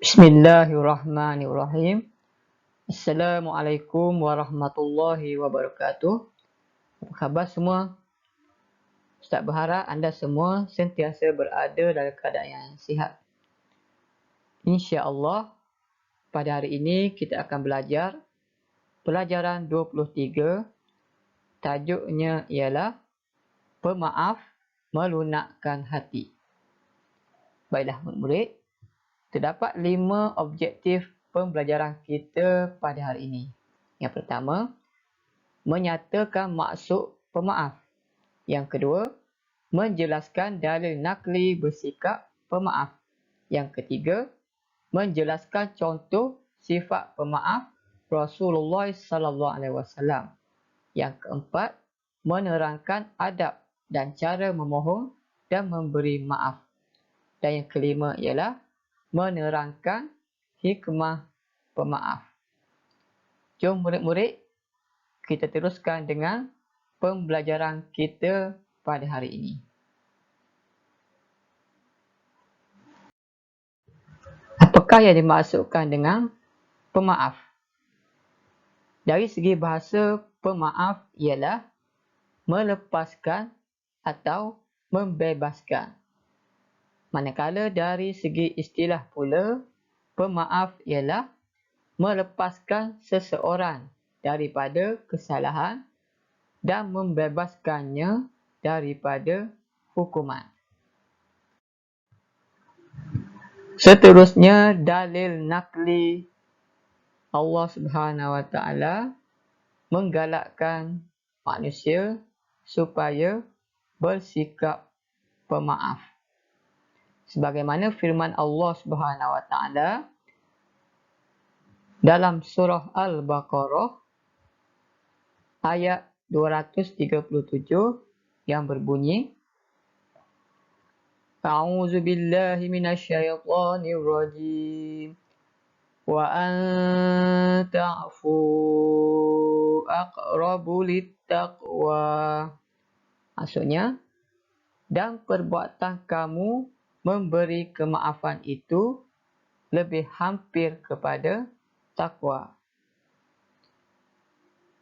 Bismillahirrahmanirrahim. Assalamualaikum warahmatullahi wabarakatuh. Apa khabar semua? Ustaz berharap anda semua sentiasa berada dalam keadaan yang sihat. InsyaAllah, pada hari ini kita akan belajar pelajaran 23. Tajuknya ialah Pemaaf Melunakkan Hati. Baiklah murid-murid, terdapat 5 objektif pembelajaran kita pada hari ini. Yang pertama, menyatakan maksud pemaaf. Yang kedua, menjelaskan dalil nakli bersikap pemaaf. Yang ketiga, menjelaskan contoh sifat pemaaf Rasulullah SAW. Yang keempat, menerangkan adab dan cara memohon dan memberi maaf. Dan yang kelima ialah menerangkan hikmah pemaaf. Jom murid-murid, kita teruskan dengan pembelajaran kita pada hari ini. Apakah yang dimaksudkan dengan pemaaf? Dari segi bahasa, pemaaf ialah melepaskan atau membebaskan. Manakala dari segi istilah pula, pemaaf ialah melepaskan seseorang daripada kesalahan dan membebaskannya daripada hukuman. Seterusnya, dalil nakli. Allah Subhanahu Wa Taala menggalakkan manusia supaya bersikap pemaaf. Sebagaimana firman Allah Subhanahu Wa Taala dalam surah Al-Baqarah ayat 237 yang berbunyi, A'udzu billahi minasyaitonir rajim. Wa an ta'fu aqrabu littaqwa. Maksudnya, dan perbuatan kamu memberi kemaafan itu lebih hampir kepada takwa.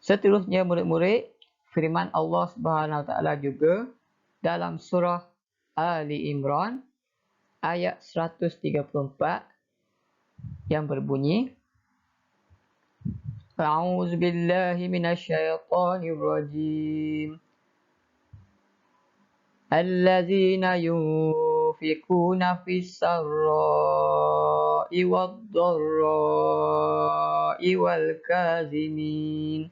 Seterusnya murid-murid, firman Allah Subhanahu Wa Taala juga dalam surah Ali Imran ayat 134 yang berbunyi, A'udzu billahi minasyaitonir rajim. Allazina yunfikuna fis sarra'i wad-dharra'i wal kazimin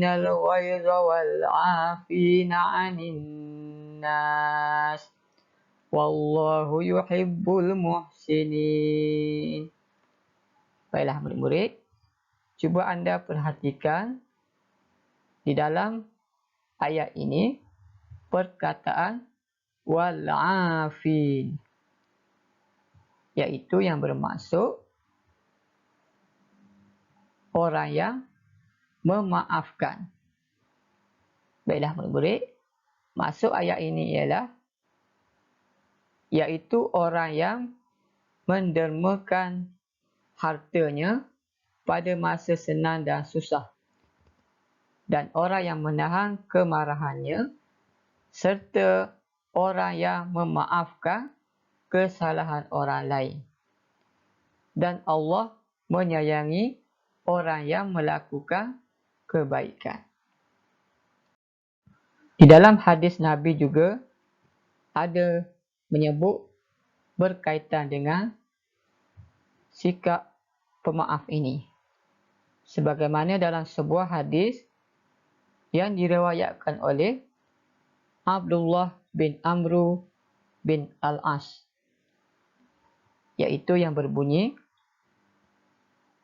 al-ghaiza wal 'afina 'anil nas. Wallahu yuhibbul muhsinin. Baiklah murid-murid, cuba anda perhatikan di dalam ayat ini perkataan wal-'afin, iaitu yang bermaksud orang yang memaafkan. Baiklah murid-murid, maksud ayat ini ialah iaitu orang yang mendermakan hartanya pada masa senang dan susah, dan orang yang menahan kemarahannya, serta orang yang memaafkan kesalahan orang lain. Dan Allah menyayangi orang yang melakukan kebaikan. Di dalam hadis Nabi juga ada menyebut berkaitan dengan sikap pemaaf ini. Sebagaimana dalam sebuah hadis yang diriwayatkan oleh Abdullah bin Amru bin Al-As, iaitu yang berbunyi,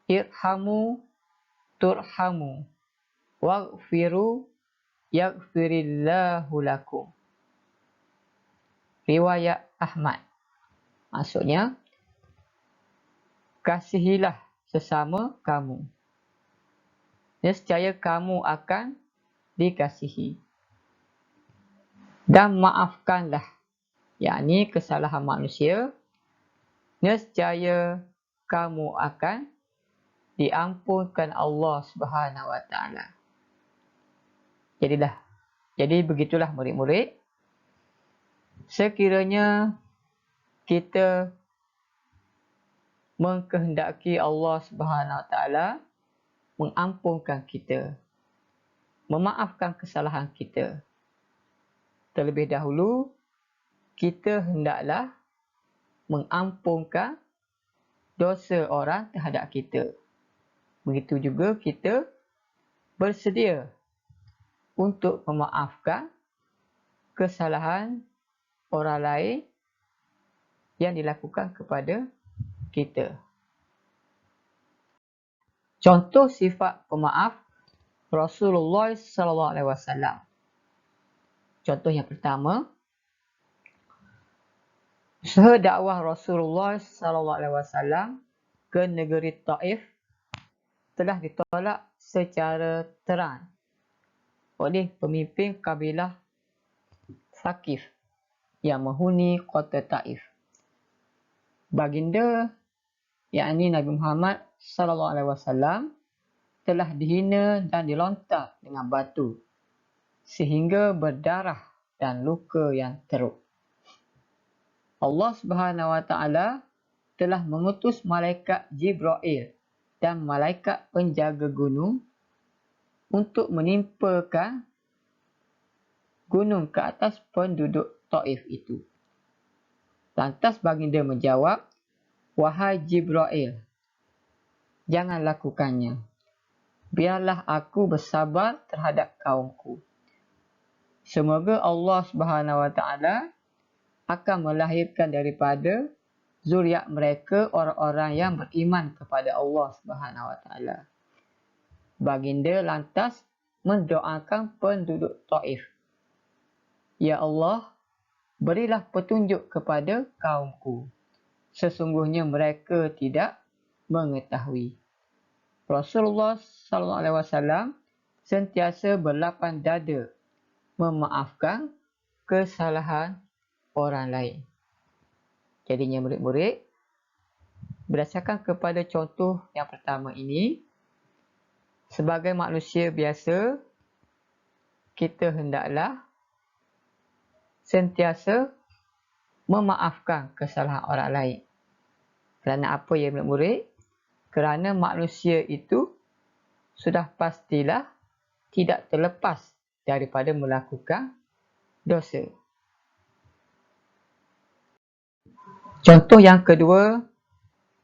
Irhamu turhamu waghfiru yaghfirillahu lakum. Riwayat Ahmad. Maksudnya, kasihilah sesama kamu, nescaya kamu akan dikasihi. dan maafkanlah, yakni kesalahan manusia, nescaya kamu akan diampunkan Allah Subhanahu Wa Taala. Jadi begitulah murid-murid. Sekiranya kita mengkehendaki Allah Subhanahu Wa Taala mengampunkan kita, memaafkan kesalahan kita, terlebih dahulu kita hendaklah mengampunkan dosa orang terhadap kita. Begitu juga kita bersedia untuk memaafkan kesalahan orang lain yang dilakukan kepada kita. Contoh sifat pemaaf Rasulullah sallallahu alaihi wasallam. Contoh yang pertama, usaha dakwah Rasulullah sallallahu alaihi wasallam ke negeri Taif telah ditolak secara terang oleh pemimpin kabilah Thaqif yang menghuni kota Taif. Baginda, yakni Nabi Muhammad sallallahu alaihi wasallam, telah dihina dan dilontar dengan batu sehingga berdarah dan luka yang teruk. Allah Subhanahu Wa Taala telah mengutus malaikat Jibril dan malaikat penjaga gunung untuk menimpakan gunung ke atas penduduk Taif itu. Lantas baginda menjawab, "Wahai Jibril, jangan lakukannya. Biarlah aku bersabar terhadap kaumku. Semoga Allah Subhanahu Wa Taala akan melahirkan daripada zuriat mereka orang-orang yang beriman kepada Allah Subhanahu Wa Taala." Baginda lantas mendoakan penduduk Taif, "Ya Allah, berilah petunjuk kepada kaumku. Sesungguhnya mereka tidak mengetahui." Rasulullah sallallahu alaihi wasallam sentiasa berlapang dada memaafkan kesalahan orang lain. Jadinya murid-murid, berdasarkan kepada contoh yang pertama ini, sebagai manusia biasa, kita hendaklah sentiasa memaafkan kesalahan orang lain. Kerana apa ya murid-murid? Kerana manusia itu sudah pastilah tidak terlepas daripada melakukan dosa. Contoh yang kedua,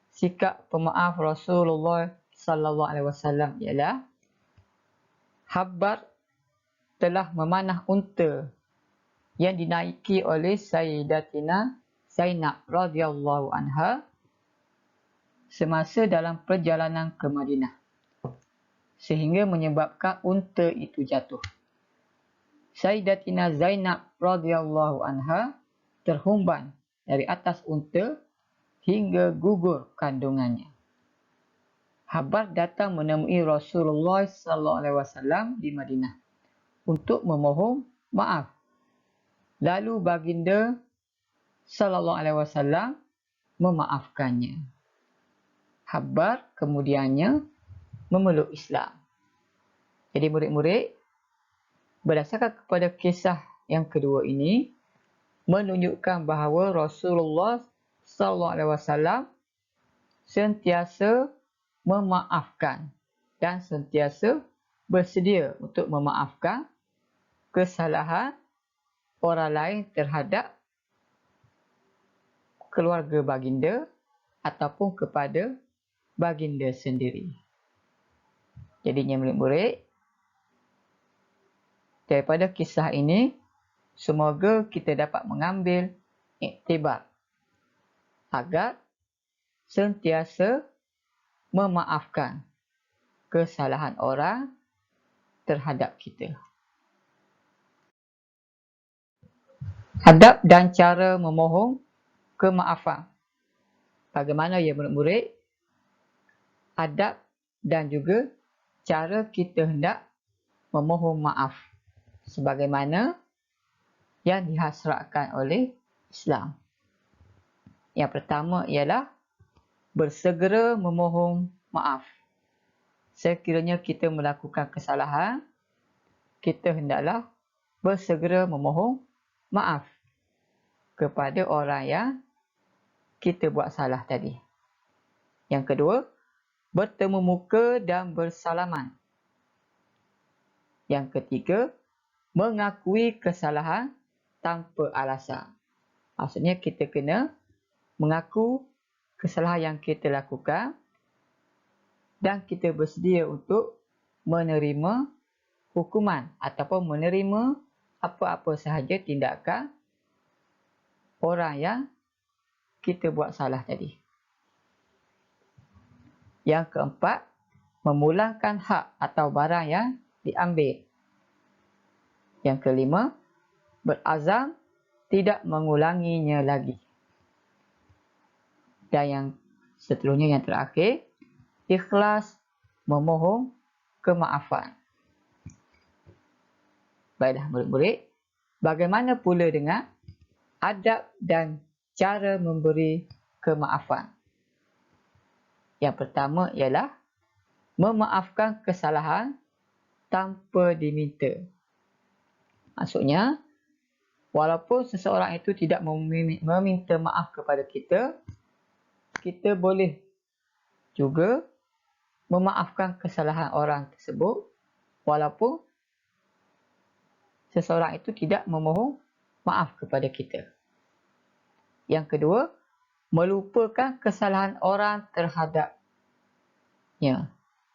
sikap pemaaf Rasulullah sallallahu alaihi wasallam ialah Habbar telah memanah unta yang dinaiki oleh Sayyidatina Zainab radhiyallahu anha semasa dalam perjalanan ke Madinah, sehingga menyebabkan unta itu jatuh. Sayyidatina Zainab radhiyallahu anha terhumban dari atas unta hingga gugur kandungannya. Habbar datang menemui Rasulullah sallallahu alaihi wasallam di Madinah untuk memohon maaf. Lalu baginda sallallahu alaihi wasallam memaafkannya. Habbar kemudiannya memeluk Islam. Jadi murid-murid, berdasarkan kepada kisah yang kedua ini, menunjukkan bahawa Rasulullah sallallahu alaihi wasallam sentiasa memaafkan dan sentiasa bersedia untuk memaafkan kesalahan orang lain terhadap keluarga baginda ataupun kepada baginda sendiri. Jadinya murid-murid, daripada kisah ini, semoga kita dapat mengambil iktibar agar sentiasa memaafkan kesalahan orang terhadap kita. Adab dan cara memohon kemaafan. Bagaimana ya murid-murid? Adab dan juga cara kita hendak memohon maaf. Sebagaimana yang dihasratkan oleh Islam. Yang pertama ialah bersegera memohon maaf. Sekiranya kita melakukan kesalahan, kita hendaklah bersegera memohon maaf kepada orang yang kita buat salah tadi. Yang kedua, bertemu muka dan bersalaman. Yang ketiga, mengakui kesalahan tanpa alasan. Maksudnya kita kena mengaku kesalahan yang kita lakukan dan kita bersedia untuk menerima hukuman ataupun menerima apa-apa sahaja tindakan orang yang kita buat salah tadi. Yang keempat, memulangkan hak atau barang yang diambil. Yang kelima, berazam tidak mengulanginya lagi. Dan yang seterusnya, yang terakhir, ikhlas memohon kemaafan. Baiklah murid-murid, bagaimana pula dengan adab dan cara memberi kemaafan? Yang pertama ialah memaafkan kesalahan tanpa diminta. Maksudnya, walaupun seseorang itu tidak meminta maaf kepada kita, kita boleh juga memaafkan kesalahan orang tersebut walaupun seseorang itu tidak memohon maaf kepada kita. Yang kedua, melupakan kesalahan orang terhadapnya.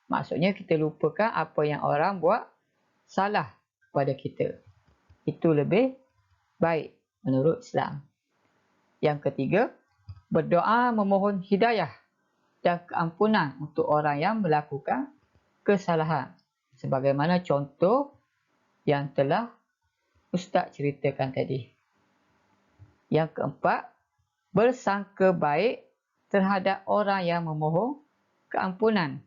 Maksudnya kita lupakan apa yang orang buat salah kepada kita. Itu lebih baik menurut Islam. Yang ketiga, berdoa memohon hidayah dan keampunan untuk orang yang melakukan kesalahan. Sebagaimana contoh yang telah Ustaz ceritakan tadi. Yang keempat, bersangka baik terhadap orang yang memohon keampunan.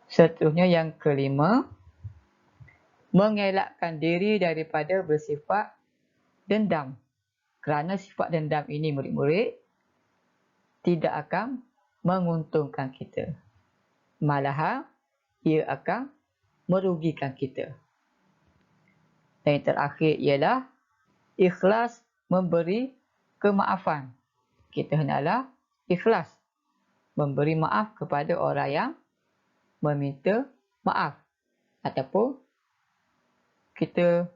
Seterusnya yang kelima, mengelakkan diri daripada bersifat dendam. Kerana sifat dendam ini murid-murid tidak akan menguntungkan kita. Malahan ia akan merugikan kita. Dan yang terakhir ialah ikhlas memberi kemaafan. Kita hendaklah ikhlas memberi maaf kepada orang yang meminta maaf. Ataupun kita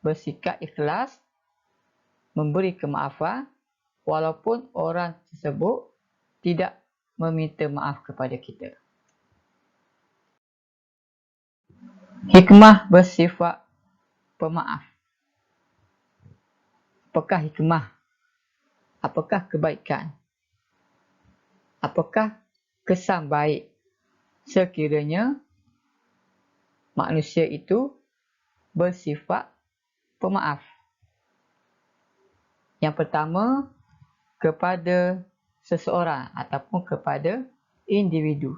bersikap ikhlas memberi kemaafan walaupun orang tersebut tidak meminta maaf kepada kita. Hikmah bersifat pemaaf. Apakah hikmah? Apakah kebaikan? Apakah kesan baik sekiranya manusia itu bersifat pemaaf? Yang pertama, kepada seseorang ataupun kepada individu.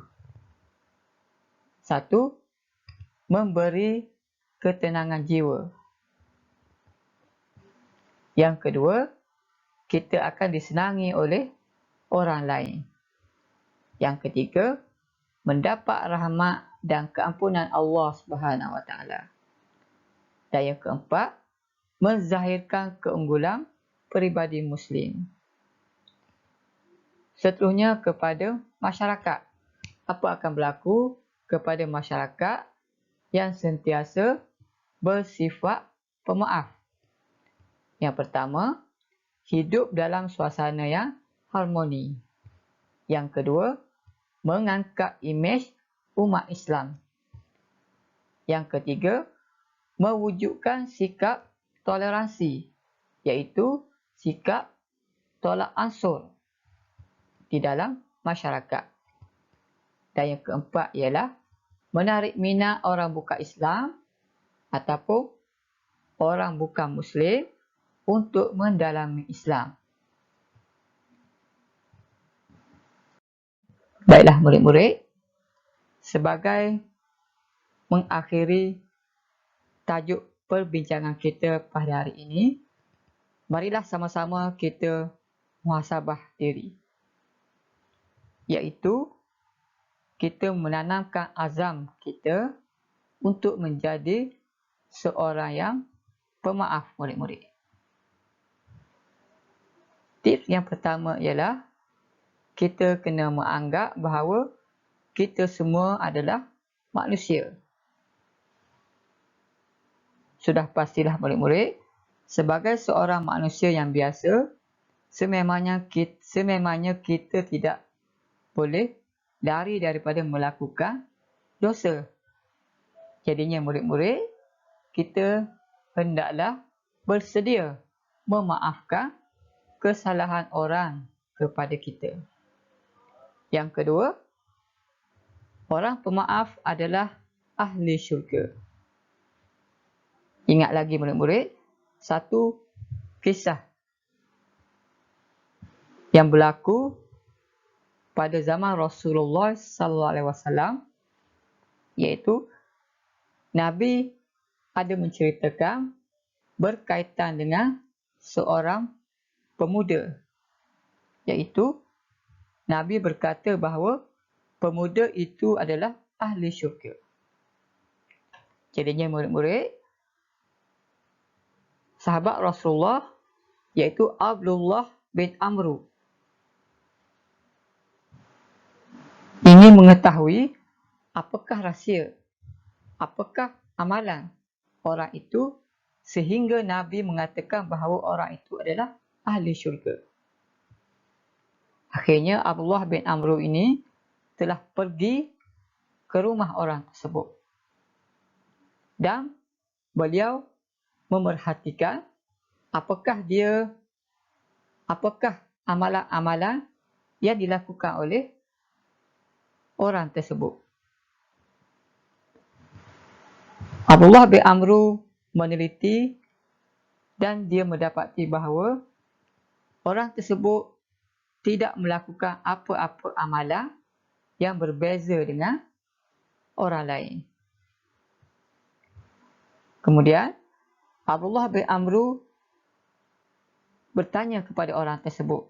Satu, memberi ketenangan jiwa. Yang kedua, kita akan disenangi oleh orang lain. Yang ketiga, mendapat rahmat dan keampunan Allah Subhanahu Wa Taala. Dan yang keempat, menzahirkan keunggulan peribadi Muslim. Seterusnya kepada masyarakat. Apa akan berlaku kepada masyarakat yang sentiasa bersifat pemaaf? Yang pertama, hidup dalam suasana yang harmoni. Yang kedua, mengangkat imej umat Islam. Yang ketiga, mewujudkan sikap toleransi, iaitu sikap tolak ansur di dalam masyarakat. Dan yang keempat ialah menarik minat orang bukan Islam ataupun orang bukan Muslim untuk mendalami Islam. Baiklah murid-murid, sebagai mengakhiri tajuk perbincangan kita pada hari ini. Marilah sama-sama kita muhasabah diri. Iaitu, kita menanamkan azam kita untuk menjadi seorang yang pemaaf, murid-murid. Tips yang pertama ialah kita kena menganggap bahawa kita semua adalah manusia. Sudah pastilah murid-murid, sebagai seorang manusia yang biasa, sememangnya kita tidak boleh lari daripada melakukan dosa. Jadinya murid-murid, kita hendaklah bersedia memaafkan kesalahan orang kepada kita. Yang kedua, orang pemaaf adalah ahli syurga. Ingat lagi murid-murid, satu kisah yang berlaku pada zaman Rasulullah SAW, iaitu Nabi ada menceritakan berkaitan dengan seorang pemuda, iaitu Nabi berkata bahawa pemuda itu adalah ahli syurga. Jadinya murid-murid, sahabat Rasulullah iaitu Abdullah bin Amru ingin mengetahui apakah rahsia, apakah amalan orang itu sehingga Nabi mengatakan bahawa orang itu adalah ahli syurga. Akhirnya Abdullah bin Amru ini telah pergi ke rumah orang tersebut. Dan beliau memerhatikan apakah amalan-amalan yang dilakukan oleh orang tersebut. Abdullah bin Amru meneliti dan dia mendapati bahawa orang tersebut tidak melakukan apa-apa amalan yang berbeza dengan orang lain. Kemudian, Abdullah bin Amru bertanya kepada orang tersebut,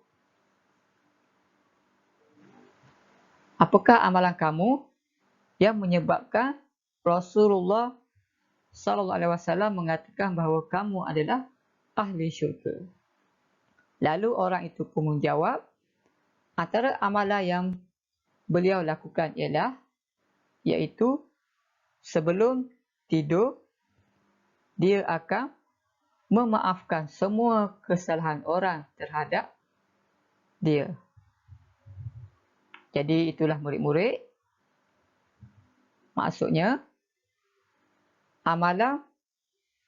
apakah amalan kamu yang menyebabkan Rasulullah SAW mengatakan bahawa kamu adalah ahli syurga? Lalu orang itu pun menjawab, antara amalan yang beliau lakukan ialah, iaitu sebelum tidur, dia akan memaafkan semua kesalahan orang terhadap dia. Jadi itulah murid-murid. Maksudnya, amalan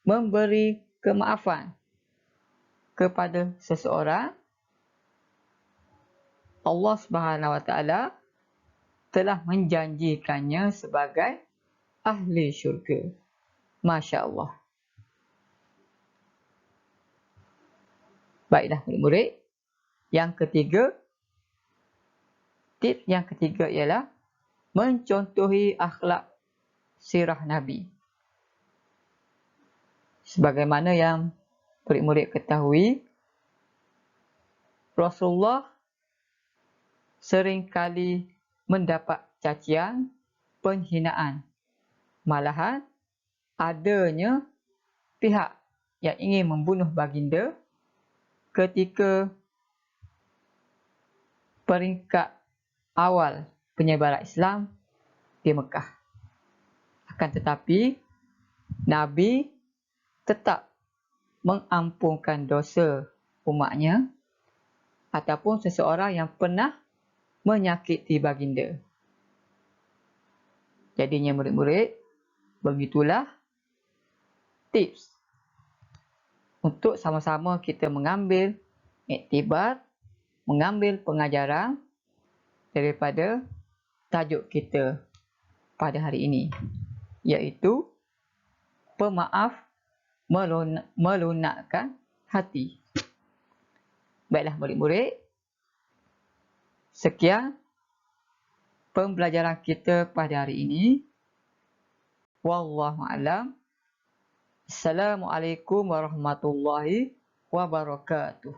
memberi kemaafan kepada seseorang, Allah SWT telah menjanjikannya sebagai ahli syurga. Masya Allah. Baiklah murid-murid. Yang ketiga, tips yang ketiga ialah mencontohi akhlak sirah Nabi. Sebagaimana yang murid-murid ketahui, Rasulullah seringkali mendapat cacian, penghinaan. Malahan, adanya pihak yang ingin membunuh baginda ketika peringkat awal penyebaran Islam di Mekah. Akan tetapi, Nabi tetap mengampunkan dosa umatnya ataupun seseorang yang pernah menyakiti baginda. Jadinya murid-murid, begitulah tips untuk sama-sama kita mengambil iktibar, mengambil pengajaran daripada tajuk kita pada hari ini, iaitu pemaaf melunakkan hati. Baiklah murid-murid, sekian pembelajaran kita pada hari ini. Wallahu a'lam. Assalamualaikum warahmatullahi wabarakatuh.